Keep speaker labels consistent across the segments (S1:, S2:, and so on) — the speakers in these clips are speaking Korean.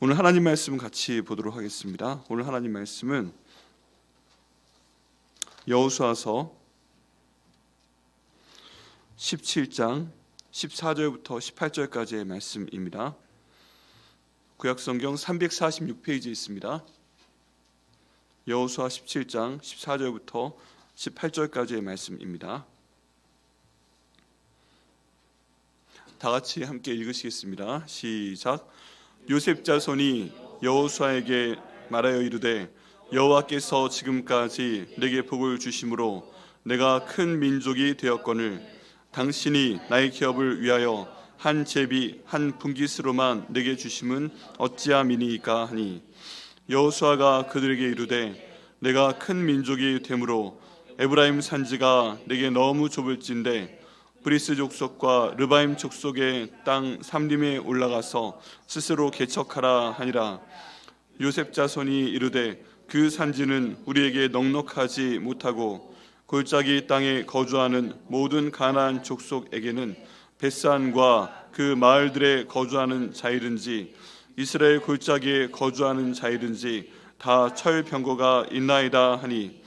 S1: 오늘 하나님 말씀 같이 보도록 하겠습니다. 오늘 하나님 말씀은 여호수아서 17장 14절부터 18절까지의 말씀입니다. 구약성경 346페이지에 있습니다. 여호수아 17장 14절부터 18절까지의 말씀입니다. 다 같이 함께 읽으시겠습니다. 시작. 요셉 자손이 여호수아에게 말하여 이르되 여호와께서 지금까지 내게 복을 주심으로 내가 큰 민족이 되었거늘 당신이 나의 기업을 위하여 한 제비 한 분깃으로만 내게 주심은 어찌함이니이까 하니 여호수아가 그들에게 이르되 내가 큰 민족이 되므로 에브라임 산지가 내게 너무 좁을진데 브리스 족속과 르바임 족속의 땅 삼림에 올라가서 스스로 개척하라 하니라. 요셉 자손이 이르되 그 산지는 우리에게 넉넉하지 못하고 골짜기 땅에 거주하는 모든 가나안 족속에게는 벳산과 그 마을들에 거주하는 자이든지 이스라엘 골짜기에 거주하는 자이든지 다 철병거가 있나이다 하니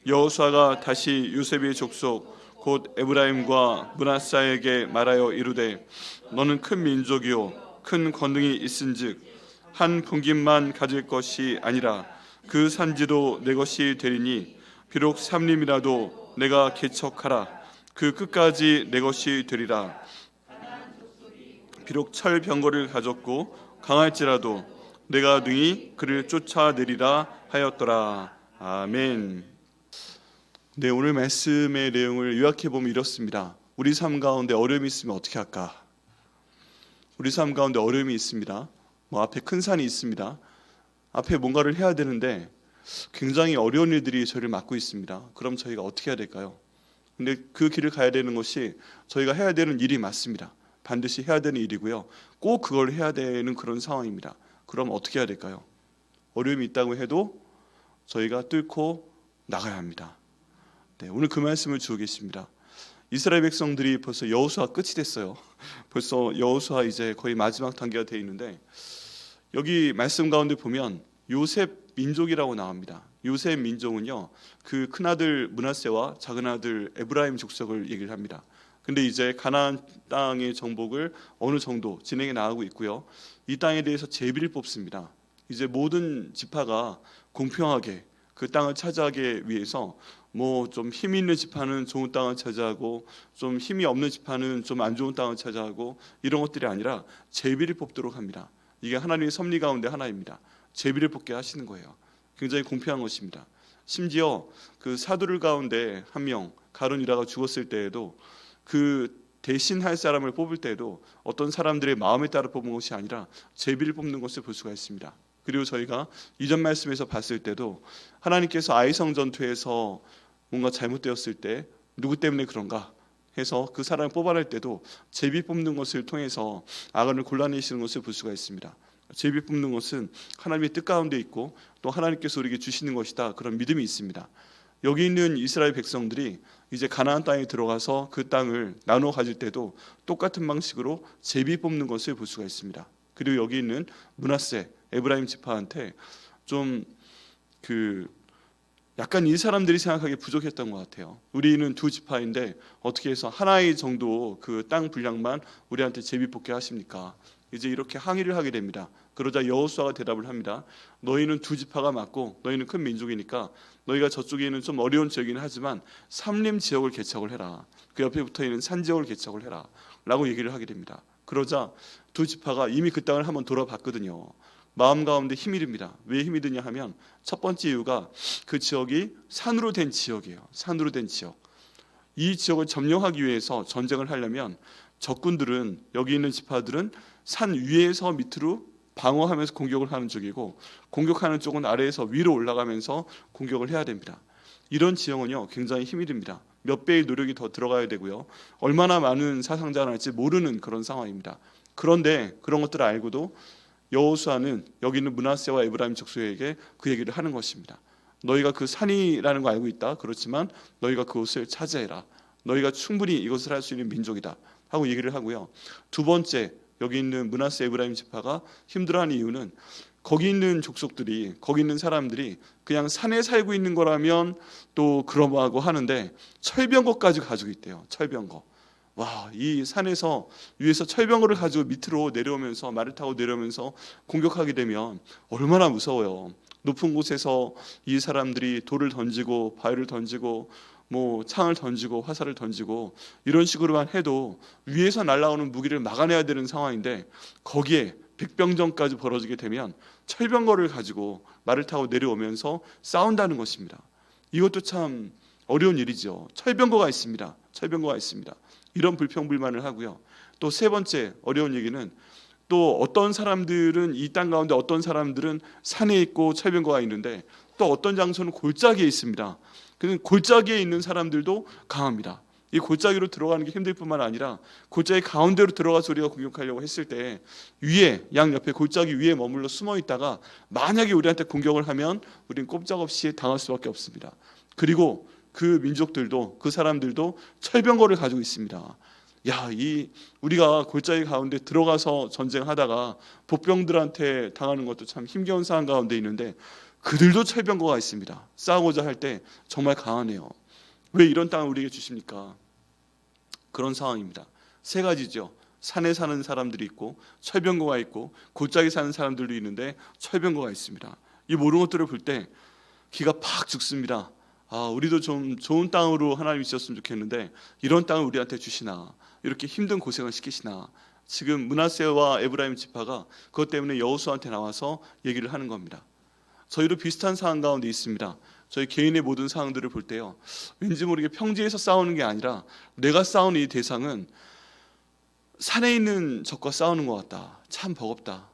S1: 여호수아가 다시 요셉의 족속 곧 에브라임과 므낫사에게 말하여 이르되 너는 큰 민족이요 큰 권능이 있은즉 한 분깃만 가질 것이 아니라 그 산지도 내 것이 되리니 비록 삼림이라도 내가 개척하라 그 끝까지 내 것이 되리라. 비록 철병거를 가졌고 강할지라도 내가 능히 그를 쫓아내리라 하였더라. 아멘. 네, 오늘 말씀의 내용을 요약해 보면 이렇습니다. 우리 삶 가운데 어려움이 있으면 어떻게 할까? 우리 삶 가운데 어려움이 있습니다. 앞에 큰 산이 있습니다. 앞에 뭔가를 해야 되는데 굉장히 어려운 일들이 저희를 막고 있습니다. 그럼 저희가 어떻게 해야 될까요? 근데 그 길을 가야 되는 것이 저희가 해야 되는 일이 맞습니다. 반드시 해야 되는 일이고요. 꼭 그걸 해야 되는 그런 상황입니다. 그럼 어떻게 해야 될까요? 어려움이 있다고 해도 저희가 뚫고 나가야 합니다. 네, 오늘 그 말씀을 주고 계십니다. 이스라엘 백성들이 벌써 여호수아 끝이 됐어요. 벌써 여호수아 이제 거의 마지막 단계가 되어 있는데 여기 말씀 가운데 보면 요셉 민족이라고 나옵니다. 요셉 민족은요, 그 큰아들 므낫세와 작은아들 에브라임 족속을 얘기를 합니다. 근데 이제 가나안 땅의 정복을 어느 정도 진행해 나가고 있고요. 이 땅에 대해서 제비를 뽑습니다. 이제 모든 지파가 공평하게 그 땅을 차지하기 위해서 좀 힘 있는 지파는 좋은 땅을 차지하고 좀 힘이 없는 지파는 좀 안 좋은 땅을 차지하고 이런 것들이 아니라 제비를 뽑도록 합니다. 이게 하나님의 섭리 가운데 하나입니다. 제비를 뽑게 하시는 거예요. 굉장히 공평한 것입니다. 심지어 그 사도들 가운데 한 명 가룟 유다가 죽었을 때에도 그 대신할 사람을 뽑을 때도 어떤 사람들의 마음에 따라 뽑은 것이 아니라 제비를 뽑는 것을 볼 수가 있습니다. 그리고 저희가 이전 말씀에서 봤을 때도 하나님께서 아이성 전투에서 뭔가 잘못되었을 때 누구 때문에 그런가 해서 그 사람을 뽑아낼 때도 제비 뽑는 것을 통해서 아간을 골라내시는 것을 볼 수가 있습니다. 제비 뽑는 것은 하나님의 뜻 가운데 있고 또 하나님께서 우리에게 주시는 것이다, 그런 믿음이 있습니다. 여기 있는 이스라엘 백성들이 이제 가나안 땅에 들어가서 그 땅을 나눠 가질 때도 똑같은 방식으로 제비 뽑는 것을 볼 수가 있습니다. 그리고 여기 있는 므낫세 에브라임 지파한테 좀 약간 이 사람들이 생각하기에 부족했던 것 같아요. 우리는 두 지파인데 어떻게 해서 하나의 정도 그 땅 분량만 우리한테 제비 뽑게 하십니까? 이제 이렇게 항의를 하게 됩니다. 그러자 여호수아가 대답을 합니다. 너희는 두 지파가 맞고 너희는 큰 민족이니까 너희가 저쪽에 있는 좀 어려운 지역이긴 하지만 삼림 지역을 개척을 해라. 그 옆에 붙어있는 산 지역을 개척을 해라 라고 얘기를 하게 됩니다. 그러자 두 지파가 이미 그 땅을 한번 돌아봤거든요. 마음 가운데 힘이 듭니다. 왜 힘이 드냐 하면 첫 번째 이유가 그 지역이 산으로 된 지역이에요. 산으로 된 지역. 이 지역을 점령하기 위해서 전쟁을 하려면 적군들은, 여기 있는 지파들은 산 위에서 밑으로 방어하면서 공격을 하는 쪽이고 공격하는 쪽은 아래에서 위로 올라가면서 공격을 해야 됩니다. 이런 지형은요 굉장히 힘이 듭니다. 몇 배의 노력이 더 들어가야 되고요. 얼마나 많은 사상자가 날지 모르는 그런 상황입니다. 그런데 그런 것들을 알고도 여호수아는 여기 있는 므낫세와 에브라임 족속에게 그 얘기를 하는 것입니다. 너희가 그 산이라는 거 알고 있다. 그렇지만 너희가 그곳을 차지해라. 너희가 충분히 이것을 할 수 있는 민족이다 하고 얘기를 하고요. 두 번째, 여기 있는 므낫세 에브라임 지파가 힘들어하는 이유는 거기 있는 족속들이, 거기 있는 사람들이 그냥 산에 살고 있는 거라면 또 그러하고 하는데 철병거까지 가지고 있대요. 철병거. 와, 이 산에서 위에서 철병거를 가지고 밑으로 내려오면서 말을 타고 내려오면서 공격하게 되면 얼마나 무서워요. 높은 곳에서 이 사람들이 돌을 던지고 바위를 던지고 뭐 창을 던지고 화살을 던지고 이런 식으로만 해도 위에서 날아오는 무기를 막아내야 되는 상황인데 거기에 백병전까지 벌어지게 되면 철병거를 가지고 말을 타고 내려오면서 싸운다는 것입니다. 이것도 참 어려운 일이죠. 철병거가 있습니다. 철병거가 있습니다. 이런 불평불만을 하고요. 또 세 번째 어려운 얘기는 또 어떤 사람들은 이 땅 가운데 어떤 사람들은 산에 있고 철병거가 있는데 또 어떤 장소는 골짜기에 있습니다. 그 골짜기에 있는 사람들도 강합니다. 이 골짜기로 들어가는 게 힘들 뿐만 아니라 골짜기 가운데로 들어가서 우리가 공격하려고 했을 때 위에 양옆에 골짜기 위에 머물러 숨어 있다가 만약에 우리한테 공격을 하면 우리는 꼼짝없이 당할 수밖에 없습니다. 그리고 그 민족들도 그 사람들도 철병거를 가지고 있습니다. 야, 이 우리가 골짜기 가운데 들어가서 전쟁하다가 복병들한테 당하는 것도 참 힘겨운 상황 가운데 있는데 그들도 철병거가 있습니다. 싸우고자 할 때 정말 강하네요. 왜 이런 땅을 우리에게 주십니까? 그런 상황입니다. 세 가지죠. 산에 사는 사람들이 있고 철병거가 있고 골짜기 사는 사람들도 있는데 철병거가 있습니다. 이 모든 것들을 볼 때 기가 팍 죽습니다. 아, 우리도 좀 좋은 땅으로 하나님이 주셨으면 좋겠는데 이런 땅을 우리한테 주시나, 이렇게 힘든 고생을 시키시나. 지금 므낫세와 에브라임 지파가 그것 때문에 여호수아한테 나와서 얘기를 하는 겁니다. 저희도 비슷한 상황 가운데 있습니다. 저희 개인의 모든 상황들을 볼 때요, 왠지 모르게 평지에서 싸우는 게 아니라 내가 싸우는 이 대상은 산에 있는 적과 싸우는 것 같다. 참 버겁다.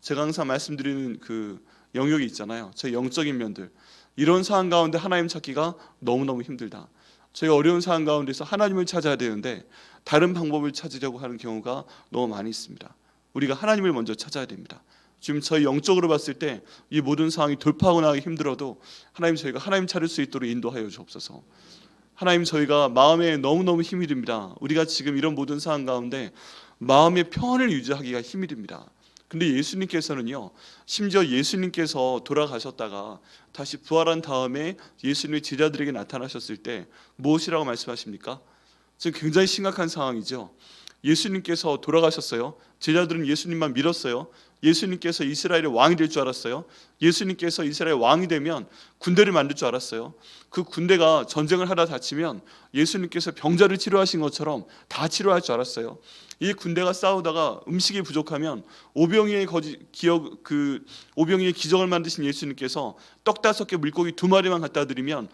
S1: 제가 항상 말씀드리는 그 영역이 있잖아요. 제 영적인 면들. 이런 상황 가운데 하나님 찾기가 너무너무 힘들다. 저희가 어려운 상황 가운데서 하나님을 찾아야 되는데 다른 방법을 찾으려고 하는 경우가 너무 많이 있습니다. 우리가 하나님을 먼저 찾아야 됩니다. 지금 저희 영적으로 봤을 때 이 모든 상황이 돌파하고 나가기 힘들어도 하나님, 저희가 하나님 찾을 수 있도록 인도하여 주옵소서. 하나님, 저희가 마음에 너무너무 힘이 듭니다. 우리가 지금 이런 모든 상황 가운데 마음의 평안을 유지하기가 힘이 듭니다. 근데 예수님께서는요, 심지어 예수님께서 돌아가셨다가 다시 부활한 다음에 예수님의 제자들에게 나타나셨을 때 무엇이라고 말씀하십니까? 지금 굉장히 심각한 상황이죠. 예수님께서 돌아가셨어요. 제자들은 예수님만 믿었어요. 예수님께서 이스라엘의 왕이 될 줄 알았어요. 예수님께서 이스라엘 왕이 되면 군대를 만들 줄 알았어요. 그 군대가 전쟁을 하다 다치면 예수님께서 병자를 치료하신 것처럼 다 치료할 줄 알았어요. 이 군대가 싸우다가 음식이 부족하면 오병이의 기적을 만드신 예수님께서 떡 5개 물고기 2마리만 갖다 드리면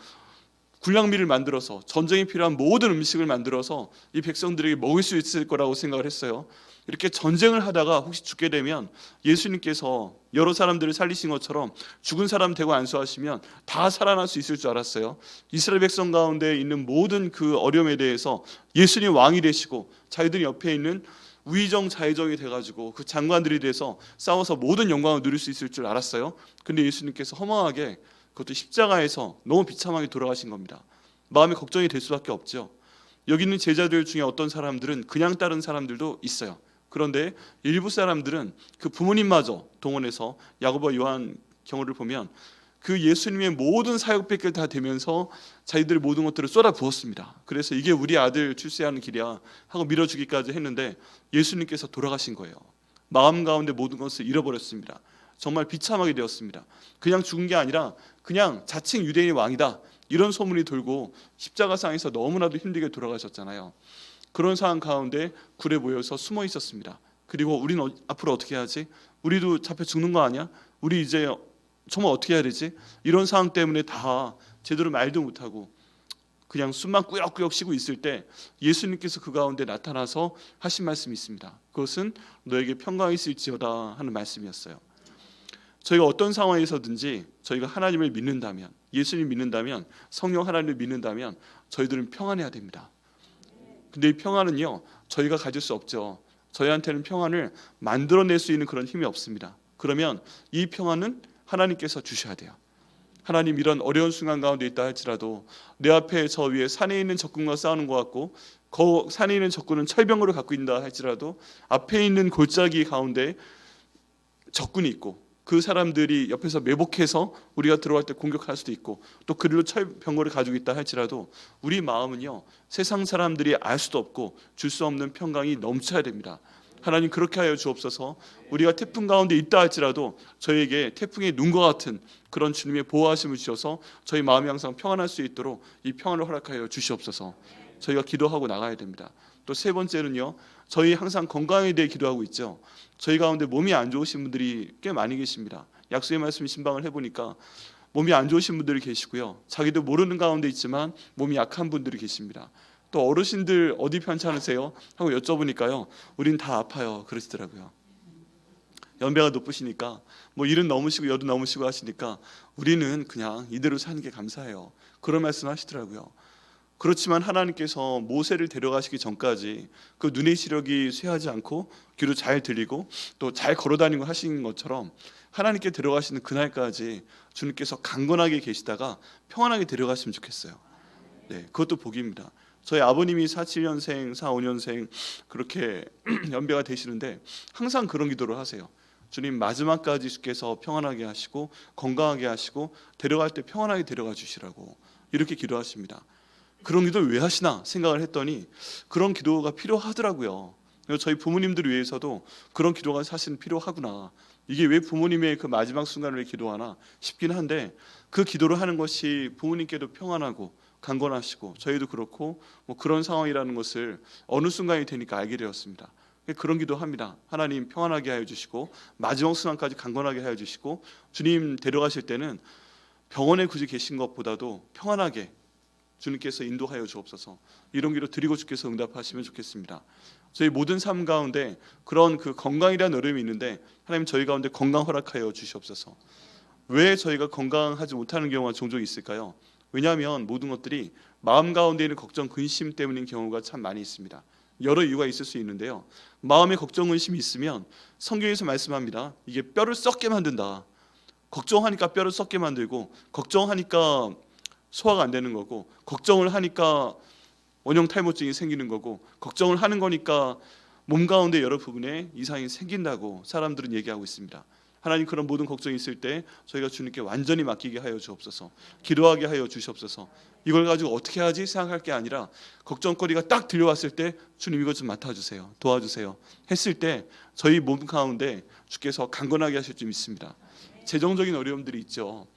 S1: 군량미를 만들어서 전쟁에 필요한 모든 음식을 만들어서 이 백성들에게 먹을 수 있을 거라고 생각을 했어요. 이렇게 전쟁을 하다가 혹시 죽게 되면 예수님께서 여러 사람들을 살리신 것처럼 죽은 사람 대고 안수하시면 다 살아날 수 있을 줄 알았어요. 이스라엘 백성 가운데 있는 모든 그 어려움에 대해서 예수님 왕이 되시고 자기들 옆에 있는 우의정 좌의정이 돼가지고 그 장관들이 돼서 싸워서 모든 영광을 누릴 수 있을 줄 알았어요. 근데 예수님께서 허망하게, 그것도 십자가에서 너무 비참하게 돌아가신 겁니다. 마음이 걱정이 될 수밖에 없죠. 여기 있는 제자들 중에 어떤 사람들은 그냥 따른 사람들도 있어요. 그런데 일부 사람들은 그 부모님마저 동원해서 야고보와 요한 경우를 보면 그 예수님의 모든 사역백을 다 대면서 자기들의 모든 것들을 쏟아 부었습니다. 그래서 이게 우리 아들 출세하는 길이야 하고 밀어주기까지 했는데 예수님께서 돌아가신 거예요. 마음 가운데 모든 것을 잃어버렸습니다. 정말 비참하게 되었습니다. 그냥 죽은 게 아니라 그냥 자칭 유대인의 왕이다, 이런 소문이 돌고 십자가상에서 너무나도 힘들게 돌아가셨잖아요. 그런 상황 가운데 굴에 모여서 숨어 있었습니다. 그리고 우리는 앞으로 어떻게 해야지? 우리도 잡혀 죽는 거 아니야? 우리 이제 정말 어떻게 해야 되지? 이런 상황 때문에 다 제대로 말도 못하고 그냥 숨만 꾸역꾸역 쉬고 있을 때 예수님께서 그 가운데 나타나서 하신 말씀이 있습니다. 그것은 너에게 평강이 있을지어다 하는 말씀이었어요. 저희가 어떤 상황에서든지 저희가 하나님을 믿는다면, 예수님 믿는다면, 성령 하나님을 믿는다면 저희들은 평안해야 됩니다. 근데 이 평안은요, 저희가 가질 수 없죠. 저희한테는 평안을 만들어낼 수 있는 그런 힘이 없습니다. 그러면 이 평안은 하나님께서 주셔야 돼요. 하나님, 이런 어려운 순간 가운데 있다 할지라도 내 앞에 저 위에 산에 있는 적군과 싸우는 것 같고 산에 있는 적군은 철병거를 갖고 있다 할지라도 앞에 있는 골짜기 가운데 적군이 있고 그 사람들이 옆에서 매복해서 우리가 들어갈 때 공격할 수도 있고 또 그들로 철병거를 가지고 있다 할지라도 우리 마음은요 세상 사람들이 알 수도 없고 줄 수 없는 평강이 넘쳐야 됩니다. 하나님 그렇게 하여 주옵소서. 우리가 태풍 가운데 있다 할지라도 저희에게 태풍의 눈과 같은 그런 주님의 보호하심을 주셔서 저희 마음이 항상 평안할 수 있도록 이 평안을 허락하여 주시옵소서. 저희가 기도하고 나가야 됩니다. 또 세 번째는요, 저희 항상 건강에 대해 기도하고 있죠. 저희 가운데 몸이 안 좋으신 분들이 꽤 많이 계십니다. 약속의 말씀 신방을 해보니까 몸이 안 좋으신 분들이 계시고요, 자기도 모르는 가운데 있지만 몸이 약한 분들이 계십니다. 또 어르신들 어디 편찮으세요? 하고 여쭤보니까요, 우린 다 아파요 그러시더라고요. 연배가 높으시니까 뭐 일은 넘으시고 여도 넘으시고 하시니까 우리는 그냥 이대로 사는 게 감사해요, 그런 말씀 하시더라고요. 그렇지만 하나님께서 모세를 데려가시기 전까지 그 눈의 시력이 쇠하지 않고 귀로 잘 들리고 또 잘 걸어다니고 하신 것처럼 하나님께 데려가시는 그날까지 주님께서 강건하게 계시다가 평안하게 데려갔으면 좋겠어요. 네, 그것도 복입니다. 저희 아버님이 47년생, 45년생 그렇게 연배가 되시는데 항상 그런 기도를 하세요. 주님, 마지막까지 주께서 평안하게 하시고 건강하게 하시고 데려갈 때 평안하게 데려가 주시라고 이렇게 기도하십니다. 그런 기도를 왜 하시나 생각을 했더니 그런 기도가 필요하더라고요. 저희 부모님들 위해서도 그런 기도가 사실 필요하구나. 이게 왜 부모님의 그 마지막 순간을 왜 기도하나 싶긴 한데, 그 기도를 하는 것이 부모님께도 평안하고 강건하시고 저희도 그렇고 뭐 그런 상황이라는 것을 어느 순간이 되니까 알게 되었습니다. 그런 기도합니다. 하나님 평안하게 하여 주시고 마지막 순간까지 강건하게 하여 주시고 주님 데려가실 때는 병원에 굳이 계신 것보다도 평안하게 주님께서 인도하여 주옵소서. 이런 기도 드리고 주께서 응답하시면 좋겠습니다. 저희 모든 삶 가운데 그런 그 건강이라는 어려움이 있는데 하나님 저희 가운데 건강 허락하여 주시옵소서. 왜 저희가 건강하지 못하는 경우가 종종 있을까요? 왜냐하면 모든 것들이 마음 가운데 있는 걱정, 근심 때문인 경우가 참 많이 있습니다. 여러 이유가 있을 수 있는데요, 마음에 걱정, 근심이 있으면 성경에서 말씀합니다. 이게 뼈를 썩게 만든다. 걱정하니까 뼈를 썩게 만들고, 걱정하니까 소화가 안 되는 거고, 걱정을 하니까 원형 탈모증이 생기는 거고, 걱정을 하는 거니까 몸 가운데 여러 부분에 이상이 생긴다고 사람들은 얘기하고 있습니다. 하나님, 그런 모든 걱정이 있을 때 저희가 주님께 완전히 맡기게 하여 주옵소서. 기도하게 하여 주시옵소서. 이걸 가지고 어떻게 하지 생각할 게 아니라 걱정거리가 딱 들려왔을 때 주님 이것 좀 맡아주세요, 도와주세요 했을 때 저희 몸 가운데 주께서 강건하게 하실 줄 믿습니다. 재정적인 어려움들이 있죠.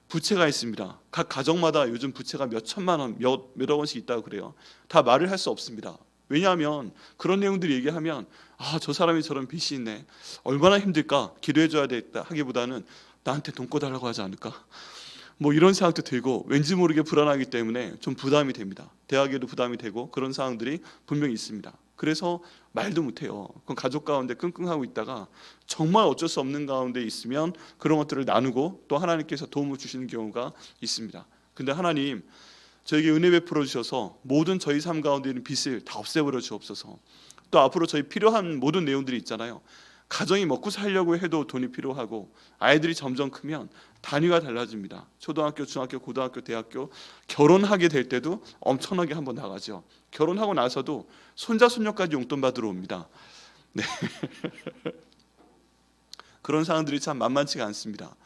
S1: 부채가 있습니다. 각 가정마다 요즘 부채가 몇 천만 원, 몇억 원씩 있다고 그래요. 다 말을 할 수 없습니다. 왜냐하면 그런 내용들을 얘기하면 저 사람이 저런 빚이 있네, 얼마나 힘들까, 기도해줘야 되겠다 하기보다는 나한테 돈 꺼달라고 하지 않을까, 뭐 이런 생각도 들고 왠지 모르게 불안하기 때문에 좀 부담이 됩니다. 대학에도 부담이 되고 그런 상황들이 분명히 있습니다. 그래서 말도 못해요. 그럼 가족 가운데 끙끙하고 있다가 정말 어쩔 수 없는 가운데 있으면 그런 것들을 나누고 또 하나님께서 도움을 주시는 경우가 있습니다. 근데 하나님, 저에게 은혜 베풀어 주셔서 모든 저희 삶 가운데 있는 빚을 다 없애버려 주옵소서. 또 앞으로 저희 필요한 모든 내용들이 있잖아요. 가정이 먹고 살려고 해도 돈이 필요하고, 아이들이 점점 크면 단위가 달라집니다. 초등학교, 중학교, 고등학교, 대학교, 결혼하게 될 때도 엄청나게 한번 나가죠. 결혼하고 나서도 손자 손녀까지 용돈 받으러 옵니다. 네. 그런 상황들이 참 만만치가 않습니다.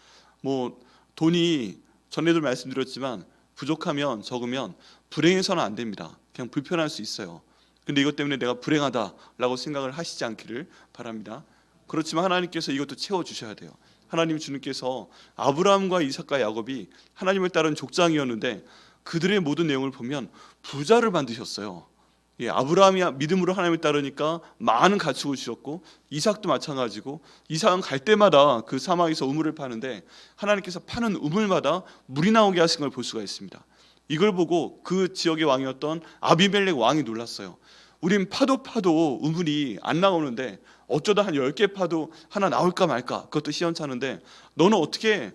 S1: 뭐 돈이 전에도 말씀드렸지만 부족하면, 적으면 불행해서는 안 됩니다. 그냥 불편할 수 있어요. 근데 이것 때문에 내가 불행하다라고 생각을 하시지 않기를 바랍니다. 그렇지만 하나님께서 이것도 채워주셔야 돼요. 하나님, 주님께서 아브라함과 이삭과 야곱이 하나님을 따른 족장이었는데 그들의 모든 내용을 보면 부자를 만드셨어요. 아브라함이 믿음으로 하나님을 따르니까 많은 가축을 주셨고, 이삭도 마찬가지고, 이삭은 갈 때마다 그 사막에서 우물을 파는데 하나님께서 파는 우물마다 물이 나오게 하신 걸 볼 수가 있습니다. 이걸 보고 그 지역의 왕이었던 아비멜렉 왕이 놀랐어요. 우린 파도 우물이 안 나오는데 어쩌다 한 10개 파도 하나 나올까 말까, 그것도 시원찮은데 너는 어떻게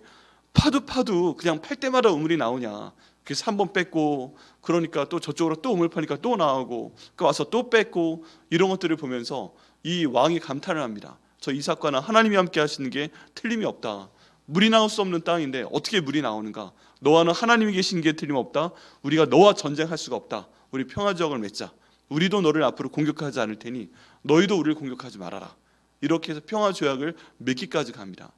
S1: 파도 그냥 팔 때마다 우물이 나오냐. 그래서 한 번 뺐고, 그러니까 또 저쪽으로 또 우물 파니까 또 나오고, 그 와서 또 뺐고, 이런 것들을 보면서 이 왕이 감탄을 합니다. 저 이삭과는 하나님이 함께 하시는 게 틀림이 없다. 물이 나올 수 없는 땅인데 어떻게 물이 나오는가. 너와는 하나님이 계신 게 틀림없다. 우리가 너와 전쟁할 수가 없다. 우리 평화 지역을 맺자. 우리도 너를 앞으로 공격하지 않을 테니 너희도 우리를 공격하지 말아라. 이렇게 해서 평화 조약을 맺기까지 갑니다.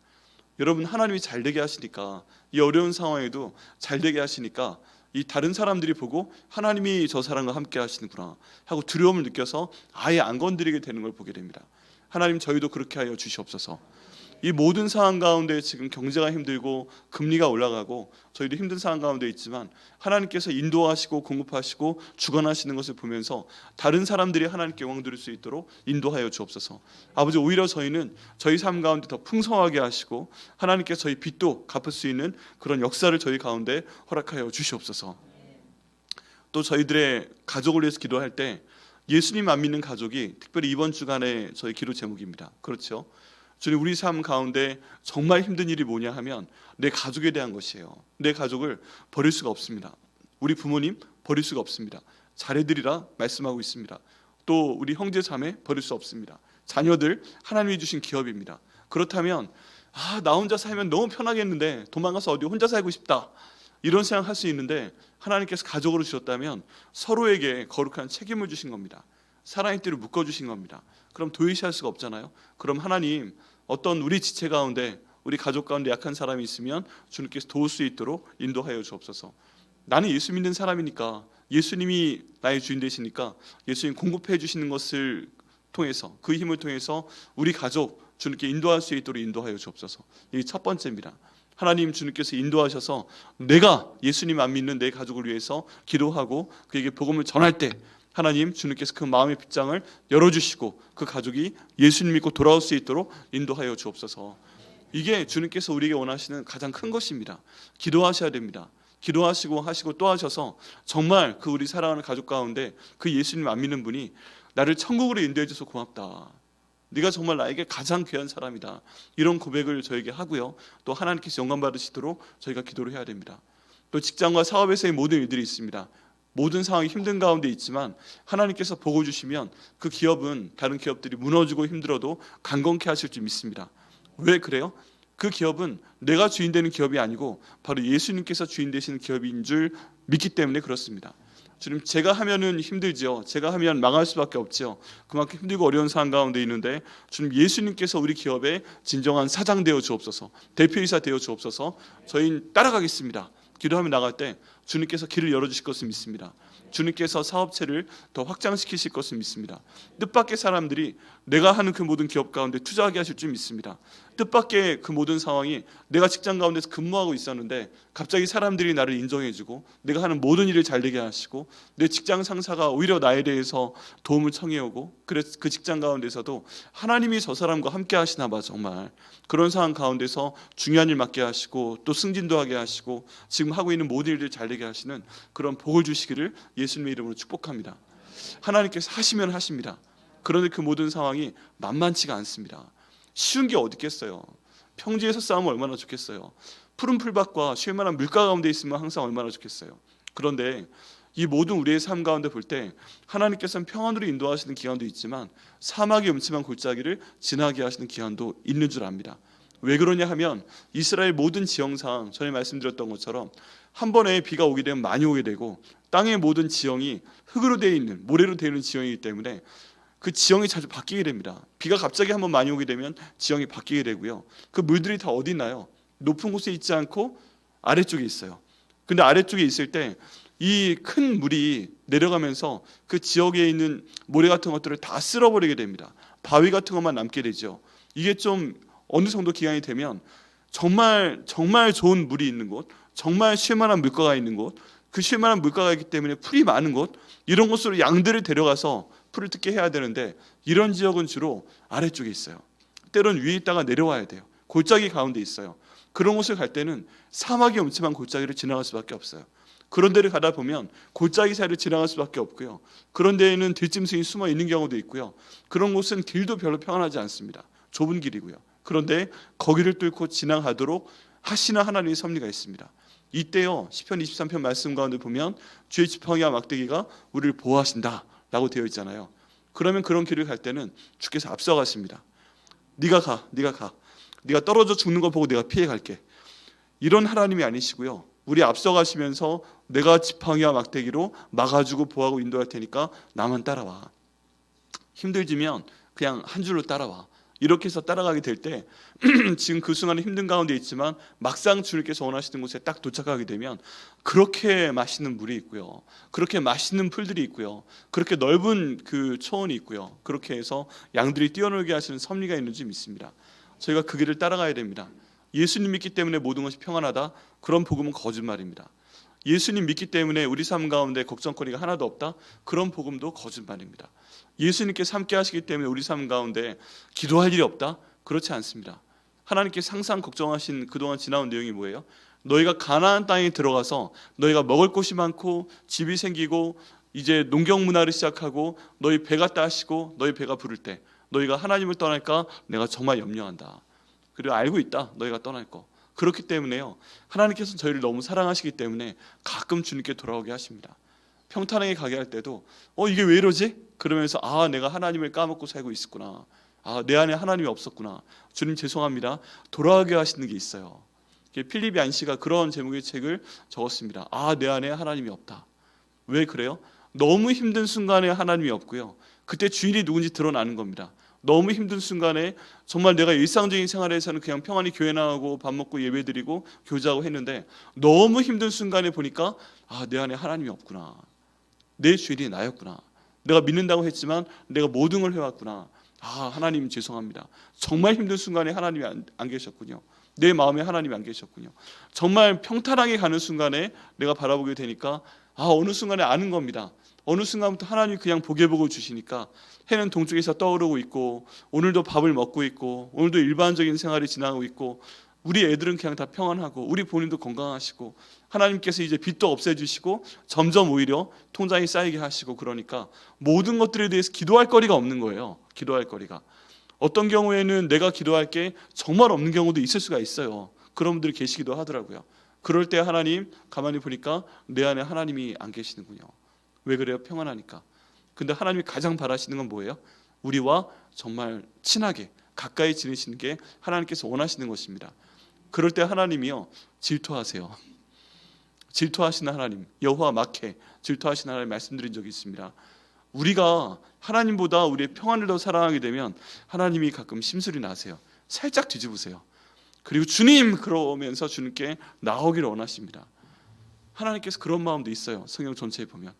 S1: 여러분, 하나님이 잘 되게 하시니까, 이 어려운 상황에도 잘 되게 하시니까 이 다른 사람들이 보고 하나님이 저 사람과 함께 하시는구나 하고 두려움을 느껴서 아예 안 건드리게 되는 걸 보게 됩니다. 하나님, 저희도 그렇게 하여 주시옵소서. 이 모든 상황 가운데 지금 경제가 힘들고 금리가 올라가고 저희도 힘든 상황 가운데 있지만 하나님께서 인도하시고 공급하시고 주관하시는 것을 보면서 다른 사람들이 하나님께 영광 드릴 수 있도록 인도하여 주옵소서. 아버지, 오히려 저희는 저희 삶 가운데 더 풍성하게 하시고 하나님께서 저희 빚도 갚을 수 있는 그런 역사를 저희 가운데 허락하여 주시옵소서. 또 저희들의 가족을 위해서 기도할 때 예수님 안 믿는 가족이 특별히 이번 주간에 저희 기도 제목입니다. 그렇죠? 주님, 우리 삶 가운데 정말 힘든 일이 뭐냐 하면 내 가족에 대한 것이에요. 내 가족을 버릴 수가 없습니다. 우리 부모님 버릴 수가 없습니다. 잘해드리라 말씀하고 있습니다. 또 우리 형제 자매 버릴 수 없습니다. 자녀들 하나님이 주신 기업입니다. 그렇다면 나 혼자 살면 너무 편하겠는데 도망가서 어디 혼자 살고 싶다, 이런 생각할 수 있는데 하나님께서 가족으로 주셨다면 서로에게 거룩한 책임을 주신 겁니다. 사랑의 띠를 묶어주신 겁니다. 그럼 도외시할 수가 없잖아요. 그럼 하나님, 어떤 우리 지체 가운데, 우리 가족 가운데 약한 사람이 있으면 주님께서 도울 수 있도록 인도하여 주옵소서. 나는 예수 믿는 사람이니까, 예수님이 나의 주인 되시니까 예수님 공급해 주시는 것을 통해서, 그 힘을 통해서 우리 가족 주님께 인도할 수 있도록 인도하여 주옵소서. 이게 첫 번째입니다. 하나님, 주님께서 인도하셔서 내가 예수님 안 믿는 내 가족을 위해서 기도하고 그에게 복음을 전할 때 하나님, 주님께서 그 마음의 빗장을 열어주시고 그 가족이 예수님 믿고 돌아올 수 있도록 인도하여 주옵소서. 이게 주님께서 우리에게 원하시는 가장 큰 것입니다. 기도하셔야 됩니다. 기도하시고 하시고 또 하셔서 정말 그 우리 사랑하는 가족 가운데 그 예수님 안 믿는 분이 나를 천국으로 인도해 줘서 고맙다, 네가 정말 나에게 가장 귀한 사람이다, 이런 고백을 저에게 하고요. 또 하나님께서 영광 받으시도록 저희가 기도를 해야 됩니다. 또 직장과 사업에서의 모든 일들이 있습니다. 모든 상황이 힘든 가운데 있지만 하나님께서 보고 주시면 그 기업은 다른 기업들이 무너지고 힘들어도 강건케 하실 줄 믿습니다. 왜 그래요? 그 기업은 내가 주인 되는 기업이 아니고 바로 예수님께서 주인 되시는 기업인 줄 믿기 때문에 그렇습니다. 주님, 제가 하면은 힘들지요. 제가 하면 망할 수밖에 없지요. 그만큼 힘들고 어려운 상황 가운데 있는데 주님, 예수님께서 우리 기업의 진정한 사장 되어 주옵소서, 대표이사 되어 주옵소서. 저희는 따라가겠습니다. 기도하며 나갈 때 주님께서 길을 열어주실 것을 믿습니다. 주님께서 사업체를 더 확장시키실 것을 믿습니다. 뜻밖의 사람들이 내가 하는 그 모든 기업 가운데 투자하게 하실 줄 믿습니다. 뜻밖의 그 모든 상황이, 내가 직장 가운데서 근무하고 있었는데 갑자기 사람들이 나를 인정해주고 내가 하는 모든 일을 잘 되게 하시고 내 직장 상사가 오히려 나에 대해서 도움을 청해오고, 그래서 그 직장 가운데서도 하나님이 저 사람과 함께 하시나 봐, 정말 그런 상황 가운데서 중요한 일 맡게 하시고 또 승진도 하게 하시고 지금 하고 있는 모든 일들 잘 되게 하시는 그런 복을 주시기를 예수님의 이름으로 축복합니다. 하나님께서 하시면 하십니다. 그런데 그 모든 상황이 만만치가 않습니다. 쉬운 게 어디 있겠어요. 평지에서 싸우면 얼마나 좋겠어요. 푸른 풀밭과 쉴만한 물가 가운데 있으면 항상 얼마나 좋겠어요. 그런데 이 모든 우리의 삶 가운데 볼 때 하나님께서는 평안으로 인도하시는 기간도 있지만 사막의 음침한 골짜기를 지나게 하시는 기간도 있는 줄 압니다. 왜 그러냐 하면 이스라엘 모든 지형상 전에 말씀드렸던 것처럼 한 번에 비가 오게 되면 많이 오게 되고 땅의 모든 지형이 흙으로 되어 있는, 모래로 되어 있는 지형이기 때문에 그 지형이 자주 바뀌게 됩니다. 비가 갑자기 한번 많이 오게 되면 지형이 바뀌게 되고요. 그 물들이 다 어디 있나요? 높은 곳에 있지 않고 아래쪽에 있어요. 근데 아래쪽에 있을 때 이 큰 물이 내려가면서 그 지역에 있는 모래 같은 것들을 다 쓸어버리게 됩니다. 바위 같은 것만 남게 되죠. 이게 좀 어느 정도 기간이 되면 정말 좋은 물이 있는 곳, 정말 쉴만한 물가가 있는 곳, 그 쉴만한 물가가 있기 때문에 풀이 많은 곳, 이런 곳으로 양들을 데려가서 풀을 뜯게 해야 되는데 이런 지역은 주로 아래쪽에 있어요. 때로는 위에 있다가 내려와야 돼요. 골짜기 가운데 있어요. 그런 곳을 갈 때는 사막이 음침한 골짜기를 지나갈 수밖에 없어요. 그런 데를 가다 보면 골짜기 사이를 지나갈 수밖에 없고요. 그런 데에는 들짐승이 숨어 있는 경우도 있고요. 그런 곳은 길도 별로 평안하지 않습니다. 좁은 길이고요. 그런데 거기를 뚫고 지나가도록 하시는 하나님의 섭리가 있습니다. 이때요, 시편 23편 말씀 가운데 보면 주의 지팡이와 막대기가 우리를 보호하신다 라고 되어 있잖아요. 그러면 그런 길을 갈 때는 주께서 앞서가십니다. 네가 가. 네가 떨어져 죽는 거 보고 내가 피해 갈게. 이런 하나님이 아니시고요. 우리 앞서가시면서 내가 지팡이와 막대기로 막아주고 보호하고 인도할 테니까 나만 따라와. 힘들지면 그냥 한 줄로 따라와. 이렇게 해서 따라가게 될 때 지금 그 순간에 힘든 가운데 있지만 막상 주님께서 원하시는 곳에 딱 도착하게 되면 그렇게 맛있는 물이 있고요, 그렇게 맛있는 풀들이 있고요, 그렇게 넓은 그 초원이 있고요, 그렇게 해서 양들이 뛰어놀게 하시는 섭리가 있는 줄 믿습니다. 저희가 그 길을 따라가야 됩니다. 예수님 믿기 때문에 모든 것이 평안하다, 그런 복음은 거짓말입니다. 예수님 믿기 때문에 우리 삶 가운데 걱정거리가 하나도 없다, 그런 복음도 거짓말입니다. 예수님께서 함께 하시기 때문에 우리 삶 가운데 기도할 일이 없다, 그렇지 않습니다. 하나님께서 항상 걱정하신 그동안 지나온 내용이 뭐예요? 너희가 가나안 땅에 들어가서 너희가 먹을 곳이 많고 집이 생기고 이제 농경 문화를 시작하고 너희 배가 따시고 너희 배가 부를 때 너희가 하나님을 떠날까 내가 정말 염려한다. 그리고 알고 있다, 너희가 떠날 거. 그렇기 때문에요, 하나님께서 저희를 너무 사랑하시기 때문에 가끔 주님께 돌아오게 하십니다. 평탄하게 가게 할 때도 이게 왜 이러지? 그러면서 내가 하나님을 까먹고 살고 있었구나, 내 안에 하나님이 없었구나, 주님 죄송합니다, 돌아가게 하시는 게 있어요. 필립 얀시가 그런 제목의 책을 적었습니다. 내 안에 하나님이 없다. 왜 그래요? 너무 힘든 순간에 하나님이 없고요, 그때 주인이 누군지 드러나는 겁니다. 너무 힘든 순간에 정말 내가 일상적인 생활에서는 그냥 평안히 교회 나가고 밥 먹고 예배드리고 교제하고 했는데 너무 힘든 순간에 보니까 내 안에 하나님이 없구나, 내 주인이 나였구나, 내가 믿는다고 했지만 내가 모든 걸 해왔구나, 하나님 죄송합니다, 정말 힘든 순간에 하나님이 안 계셨군요, 내 마음에 하나님이 안 계셨군요. 정말 평탄하게 가는 순간에 내가 바라보게 되니까 어느 순간에 아는 겁니다. 어느 순간부터 하나님이 그냥 보게 주시니까 해는 동쪽에서 떠오르고 있고 오늘도 밥을 먹고 있고 오늘도 일반적인 생활이 지나고 있고 우리 애들은 그냥 다 평안하고 우리 본인도 건강하시고 하나님께서 이제 빚도 없애주시고 점점 오히려 통장이 쌓이게 하시고, 그러니까 모든 것들에 대해서 기도할 거리가 없는 거예요. 기도할 거리가. 어떤 경우에는 내가 기도할 게 정말 없는 경우도 있을 수가 있어요. 그런 분들이 계시기도 하더라고요. 그럴 때 하나님 가만히 보니까 내 안에 하나님이 안 계시는군요. 왜 그래요? 평안하니까. 근데 하나님이 가장 바라시는 건 뭐예요? 우리와 정말 친하게 가까이 지내시는 게 하나님께서 원하시는 것입니다. 그럴 때 하나님이요, 질투하세요. 질투하시는 하나님, 여호와 마케, 질투하시는 하나님 말씀드린 적이 있습니다. 우리가 하나님보다 우리의 평안을 더 사랑하게 되면 하나님이 가끔 심술이 나세요. 살짝 뒤집으세요. 그리고 주님 그러면서 주님께 나오기를 원하십니다. 하나님께서 그런 마음도 있어요. 성경 전체에 보면.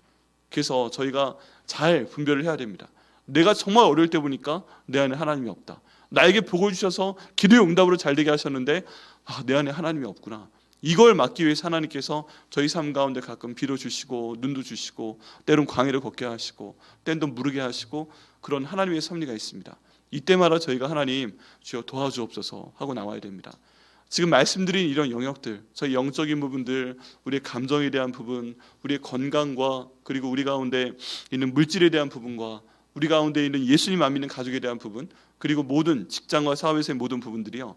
S1: 그래서 저희가 잘 분별을 해야 됩니다. 내가 정말 어려울 때 보니까 내 안에 하나님이 없다. 나에게 복을 주셔서 기도의 응답으로 잘 되게 하셨는데 내 안에 하나님이 없구나. 이걸 막기 위해서 하나님께서 저희 삶 가운데 가끔 비도 주시고 눈도 주시고 때론 광야를 걷게 하시고 때도 무르게 하시고 그런 하나님의 섭리가 있습니다. 이때마다 저희가 하나님 주여 도와주옵소서 하고 나와야 됩니다. 지금 말씀드린 이런 영역들, 저희 영적인 부분들, 우리의 감정에 대한 부분, 우리의 건강과 그리고 우리 가운데 있는 물질에 대한 부분과 우리 가운데 있는 예수님 안 믿는 가족에 대한 부분, 그리고 모든 직장과 사업에서의 모든 부분들이요,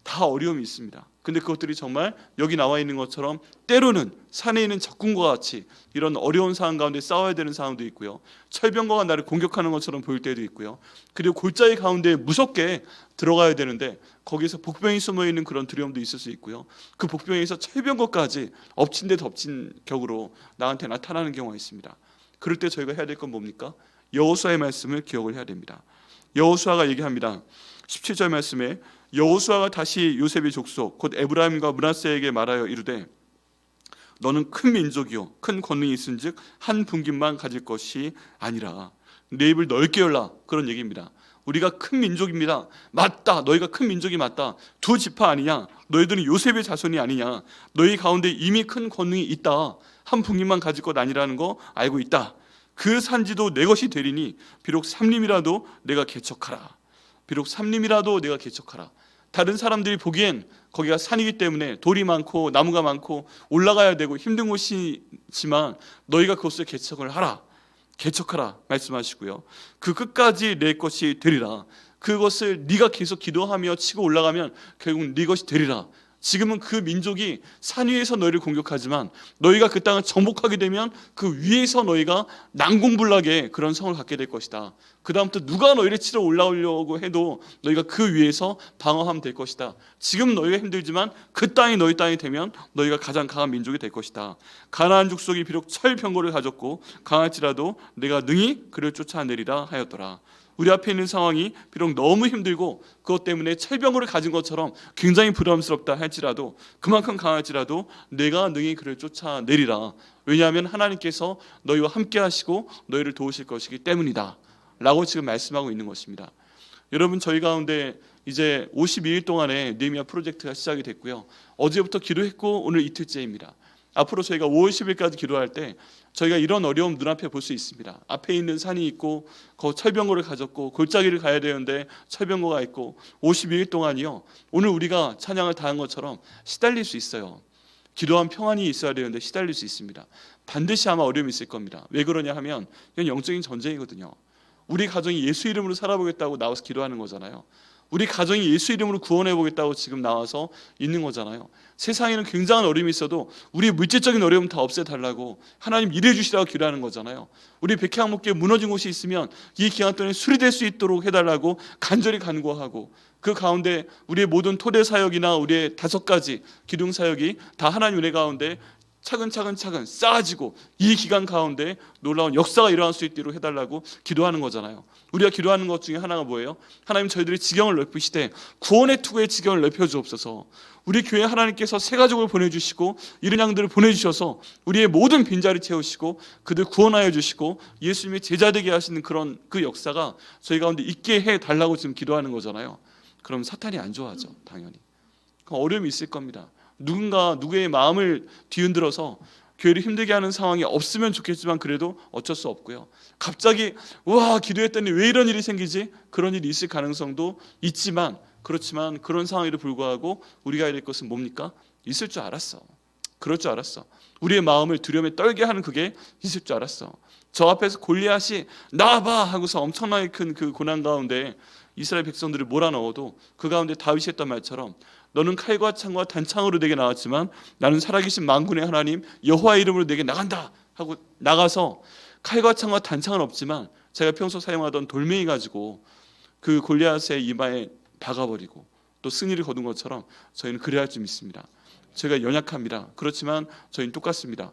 S1: 다 어려움이 있습니다. 근데 그것들이 정말 여기 나와 있는 것처럼 때로는 산에 있는 적군과 같이 이런 어려운 상황 가운데 싸워야 되는 상황도 있고요, 철병거가 나를 공격하는 것처럼 보일 때도 있고요, 그리고 골짜기 가운데 무섭게 들어가야 되는데 거기서 복병이 숨어있는 그런 두려움도 있을 수 있고요, 그 복병에서 철병거까지 엎친 데 덮친 격으로 나한테 나타나는 경우가 있습니다. 그럴 때 저희가 해야 될 건 뭡니까? 여호수아의 말씀을 기억을 해야 됩니다. 여호수아가 얘기합니다. 17절 말씀에 여호수아가 다시 요셉의 족속 곧 에브라임과 므낫세에게 말하여 이르되 너는 큰 민족이요 큰 권능이 있은즉 한 분깃만 가질 것이 아니라 내 입을 넓게 열라, 그런 얘기입니다. 우리가 큰 민족입니다. 맞다, 너희가 큰 민족이 맞다. 두 지파 아니냐, 너희들은 요셉의 자손이 아니냐, 너희 가운데 이미 큰 권능이 있다. 한 분깃만 가질 것 아니라는 거 알고 있다. 그 산지도 내 것이 되리니 비록 삼림이라도 내가 개척하라. 비록 삼림이라도 내가 개척하라. 다른 사람들이 보기엔 거기가 산이기 때문에 돌이 많고 나무가 많고 올라가야 되고 힘든 곳이지만 너희가 그것을 개척을 하라, 개척하라 말씀하시고요, 그 끝까지 내 것이 되리라. 그것을 네가 계속 기도하며 치고 올라가면 결국 네 것이 되리라 지금은 그 민족이 산 위에서 너희를 공격하지만 너희가 그 땅을 정복하게 되면 그 위에서 너희가 난공불락의 그런 성을 갖게 될 것이다. 그 다음부터 누가 너희를 치러 올라오려고 해도 너희가 그 위에서 방어하면 될 것이다. 지금 너희가 힘들지만 그 땅이 너희 땅이 되면 너희가 가장 강한 민족이 될 것이다. 가나안 족속이 비록 철병거를 가졌고 강할지라도 내가 능히 그를 쫓아내리라 하였더라. 우리 앞에 있는 상황이 비록 너무 힘들고 그것 때문에 철병거를 가진 것처럼 굉장히 부담스럽다 할지라도, 그만큼 강할지라도 내가 능히 그를 쫓아내리라. 왜냐하면 하나님께서 너희와 함께 하시고 너희를 도우실 것이기 때문이다 라고 지금 말씀하고 있는 것입니다. 여러분, 저희 가운데 이제 52일 동안의 느헤미야 프로젝트가 시작이 됐고요. 어제부터 기도했고 오늘 이틀째입니다. 앞으로 저희가 5월 10일까지 기도할 때 저희가 이런 어려움 눈앞에 볼 수 있습니다. 앞에 있는 산이 있고 철병거를 가졌고 골짜기를 가야 되는데 철병거가 있고 52일 동안이요, 오늘 우리가 찬양을 다한 것처럼 시달릴 수 있어요. 기도한 평안이 있어야 되는데 시달릴 수 있습니다. 반드시 아마 어려움이 있을 겁니다. 왜 그러냐 하면 이건 영적인 전쟁이거든요. 우리 가정이 예수 이름으로 살아보겠다고 나와서 기도하는 거잖아요. 우리 가정이 예수 이름으로 구원해 보겠다고 지금 나와서 있는 거잖아요. 세상에는 굉장한 어려움이 있어도 우리 물질적인 어려움 다 없애달라고 하나님 일해 주시라고 기도하는 거잖아요. 우리 백향 목교에 무너진 곳이 있으면 이 기간 동안에 수리될 수 있도록 해달라고 간절히 간구하고, 그 가운데 우리의 모든 토대 사역이나 우리의 5가지 기둥 사역이 다 하나님 은혜 가운데 차근차근 쌓아지고 이 기간 가운데 놀라운 역사가 일어날 수 있도록 해달라고 기도하는 거잖아요. 우리가 기도하는 것 중에 하나가 뭐예요? 하나님, 저희들의 지경을 넓히시되 구원의 투구의 지경을 넓혀주옵소서. 우리 교회에 하나님께서 새 가족을 보내주시고 이른 양들을 보내주셔서 우리의 모든 빈자리 채우시고 그들 구원하여 주시고 예수님의 제자 되게 하시는 그런 그 역사가 저희 가운데 있게 해달라고 지금 기도하는 거잖아요. 그럼 사탄이 안 좋아하죠, 당연히. 어려움이 있을 겁니다. 누구의 마음을 뒤흔들어서 교회를 힘들게 하는 상황이 없으면 좋겠지만 그래도 어쩔 수 없고요. 갑자기 와 기도했더니 왜 이런 일이 생기지? 그런 일이 있을 가능성도 있지만, 그렇지만 그런 상황에도 불구하고 우리가 해야 될 것은 뭡니까? 있을 줄 알았어. 그럴 줄 알았어. 우리의 마음을 두려움에 떨게 하는 그게 있을 줄 알았어. 저 앞에서 골리앗이 나와봐 하고서 엄청나게 큰 그 고난 가운데 이스라엘 백성들을 몰아넣어도 그 가운데 다윗이 했던 말처럼 너는 칼과 창과 단창으로 내게 나왔지만 나는 살아계신 만군의 하나님 여호와의 이름으로 내게 나간다 하고 나가서, 칼과 창과 단창은 없지만 제가 평소 사용하던 돌멩이 가지고 그 골리앗의 이마에 박아버리고 또 승리를 거둔 것처럼 저희는 그래야 할 줄 믿습니다. 저희가 연약합니다. 그렇지만 저희는 똑같습니다.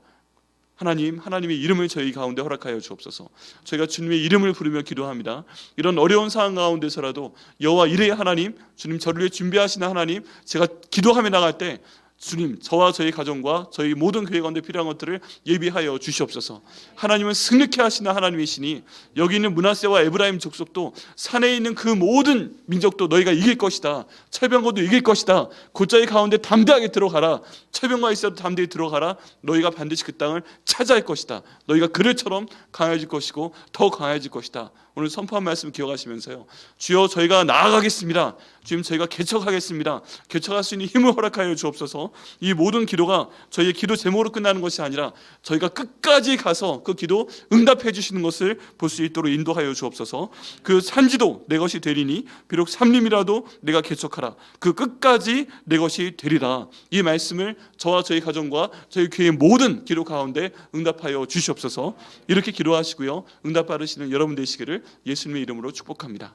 S1: 하나님의 이름을 저희 가운데 허락하여 주옵소서. 저희가 주님의 이름을 부르며 기도합니다. 이런 어려운 상황 가운데서라도 여호와 이레의 하나님, 주님 저를 위해 준비하시는 하나님, 제가 기도하며 나갈 때 주님, 저와 저희 가정과 저희 모든 교회 가운데 필요한 것들을 예비하여 주시옵소서. 하나님은 승리케 하시는 하나님이시니 여기 있는 므낫세와 에브라임 족속도 산에 있는 그 모든 민족도 너희가 이길 것이다. 철병거도 이길 것이다. 골짜기 가운데 담대하게 들어가라. 철병거가 있어도 담대히 들어가라. 너희가 반드시 그 땅을 차지할 것이다. 너희가 그들처럼 강해질 것이고 더 강해질 것이다. 오늘 선포한 말씀 기억하시면서요, 주여 저희가 나아가겠습니다. 주님 저희가 개척하겠습니다. 개척할 수 있는 힘을 허락하여 주옵소서. 이 모든 기도가 저희의 기도 제목으로 끝나는 것이 아니라 저희가 끝까지 가서 그 기도 응답해 주시는 것을 볼 수 있도록 인도하여 주옵소서. 그 산지도 내 것이 되리니 비록 삼림이라도 내가 개척하라. 그 끝까지 내 것이 되리라. 이 말씀을 저와 저희 가정과 저희 교회의 모든 기도 가운데 응답하여 주시옵소서. 이렇게 기도하시고요, 응답 받으시는 여러분 되시기를 예수님의 이름으로 축복합니다.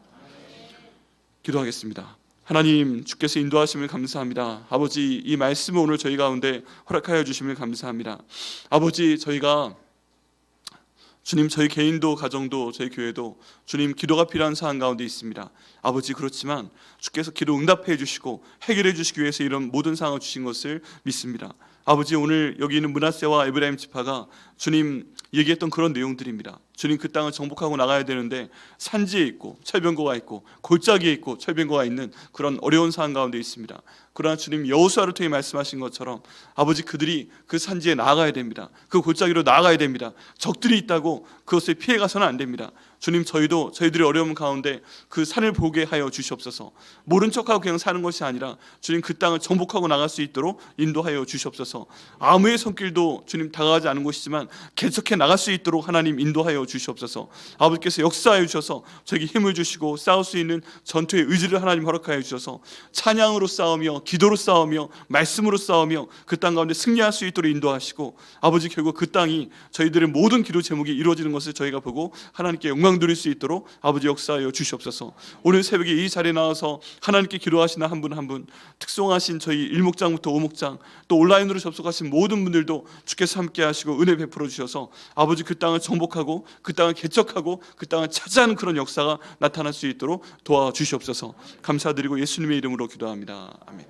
S1: 기도하겠습니다. 하나님, 주께서 인도하심을 감사합니다. 아버지, 이 말씀을 오늘 저희 가운데 허락하여 주심을 감사합니다. 아버지, 저희가 주님 저희 개인도 가정도 저희 교회도 주님 기도가 필요한 상황 가운데 있습니다. 아버지, 그렇지만 주께서 기도 응답해 주시고 해결해 주시기 위해서 이런 모든 상황을 주신 것을 믿습니다. 아버지, 오늘 여기 있는 므낫세와 에브라임 지파가 주님 얘기했던 그런 내용들입니다. 주님 그 땅을 정복하고 나가야 되는데 산지에 있고 철병거가 있고 골짜기에 있고 철병거가 있는 그런 어려운 상황 가운데 있습니다. 그러나 주님 여호수아를 통해 말씀하신 것처럼 아버지, 그들이 그 산지에 나아가야 됩니다. 그 골짜기로 나아가야 됩니다. 적들이 있다고 그것을 피해가서는 안 됩니다. 주님, 저희도 저희들의 어려움 가운데 그 산을 보게 하여 주시옵소서. 모른 척하고 그냥 사는 것이 아니라 주님 그 땅을 정복하고 나갈 수 있도록 인도하여 주시옵소서. 아무의 손길도 주님 다가가지 않은 곳이지만 개척해 나갈 수 있도록 하나님 인도하여 주시옵소서. 아버지께서 역사하여 주셔서 저에게 힘을 주시고 싸울 수 있는 전투의 의지를 하나님 허락하여 주셔서 찬양으로 싸우며 기도로 싸우며 말씀으로 싸우며 그 땅 가운데 승리할 수 있도록 인도하시고 아버지 결국 그 땅이 저희들의 모든 기도 제목이 이루어지는 것을 저희가 보고 하나님께 영광 드릴 수 있도록 아버지 역사하여 주시옵소서. 오늘 새벽에 이 자리에 나와서 하나님께 기도하시는 한 분 한 분, 특송하신 저희 일목장부터 오목장 또 온라인으로 접속하신 모든 분들도 주께서 함께 하시고 은혜 베풀어 주셔서 아버지 그 땅을 정복하고 그 땅을 개척하고 그 땅을 차지하는 그런 역사가 나타날 수 있도록 도와주시옵소서. 감사드리고 예수님의 이름으로 기도합니다. 아멘.